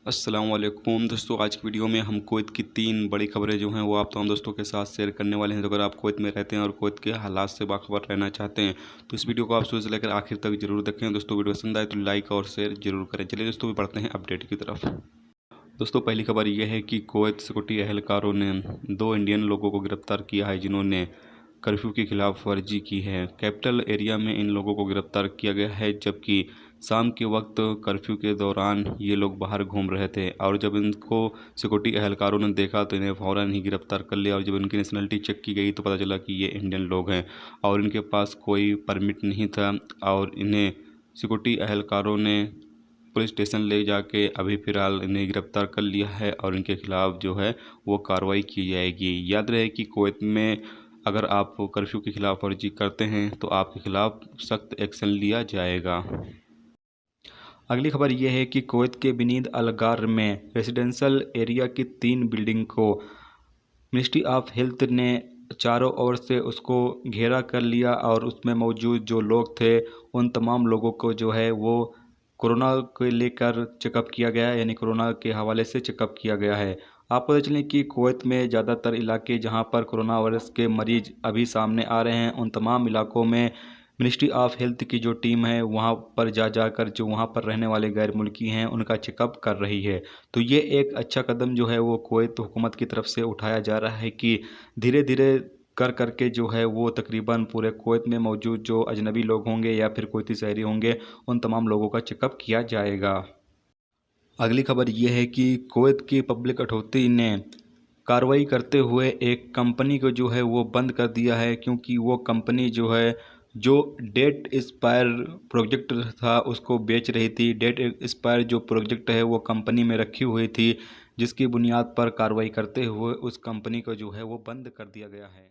अस्सलाम वालेकुम दोस्तों, आज की वीडियो में हम कुवैत की 3 बड़ी खबरें जो हैं वो आप तमाम दोस्तों के साथ शेयर करने वाले हैं। तो अगर आप कुवैत में रहते हैं और कुवैत के हालात से बाखबर रहना चाहते हैं तो इस वीडियो को आप शुरू से लेकर आखिर तक जरूर देखें। दोस्तों वीडियो पसंद आए तो लाइक और शेयर जरूर करें। चलिए दोस्तों, भी बढ़ते हैं अपडेट की तरफ। दोस्तों पहली खबर यह है कि कुवैत सिक्योरिटी एहलकारों ने 2 इंडियन लोगों को गिरफ्तार किया है जिन्होंने कर्फ्यू की खिलाफ वर्जी की है। कैपिटल एरिया में इन लोगों को गिरफ्तार किया गया है, जबकि शाम के वक्त कर्फ्यू के दौरान ये लोग बाहर घूम रहे थे और जब इनको सिक्योरिटी एहलकारों ने देखा तो इन्हें फ़ौरन ही गिरफ्तार कर लिया। और जब इनकी नेशनलिटी चेक की गई तो पता चला कि ये इंडियन लोग हैं और इनके पास कोई परमिट नहीं था और इन्हें सिक्योरिटी एहलकारों ने पुलिस स्टेशन ले जाके अभी फ़िलहाल इन्हें गिरफ्तार कर लिया है और इनके खिलाफ़ जो है वो कार्रवाई की जाएगी। याद रहे कि कुवैत में अगर आप कर्फ्यू की खिलाफ वर्जी करते हैं तो आपके खिलाफ सख्त एक्शन लिया जाएगा। अगली खबर यह है कि कुवैत के बिनीद अलगार में रेजिडेंशियल एरिया की 3 बिल्डिंग को मिनिस्ट्री ऑफ हेल्थ ने चारों ओर से उसको घेरा कर लिया और उसमें मौजूद जो लोग थे उन तमाम लोगों को जो है वो कोरोना को लेकर चेकअप किया गया है, यानी कोरोना के हवाले से चेकअप किया गया है। आपको पता चलें कि कुवैत में ज़्यादातर इलाके जहां पर कोरोना वायरस के मरीज अभी सामने आ रहे हैं उन तमाम इलाकों में मिनिस्ट्री ऑफ हेल्थ की जो टीम है वहां पर जाकर जो वहां पर रहने वाले गैर मुल्की हैं उनका चेकअप कर रही है। तो ये एक अच्छा कदम जो है वो कुवैत हुकूमत की तरफ से उठाया जा रहा है कि धीरे धीरे करके जो है वो तकरीबन पूरे कुवैत में मौजूद जो अजनबी लोग होंगे या फिर कुवैती शहरी होंगे उन तमाम लोगों का चेकअप किया जाएगा। अगली खबर यह है कि कुवैत की पब्लिक अथॉरिटी ने कार्रवाई करते हुए एक कंपनी को जो है वो बंद कर दिया है, क्योंकि वो कंपनी जो है जो डेट एक्सपायर प्रोजेक्ट था उसको बेच रही थी। डेट एक्सपायर जो प्रोजेक्ट है वो कंपनी में रखी हुई थी, जिसकी बुनियाद पर कार्रवाई करते हुए उस कंपनी को जो है वो बंद कर दिया गया है।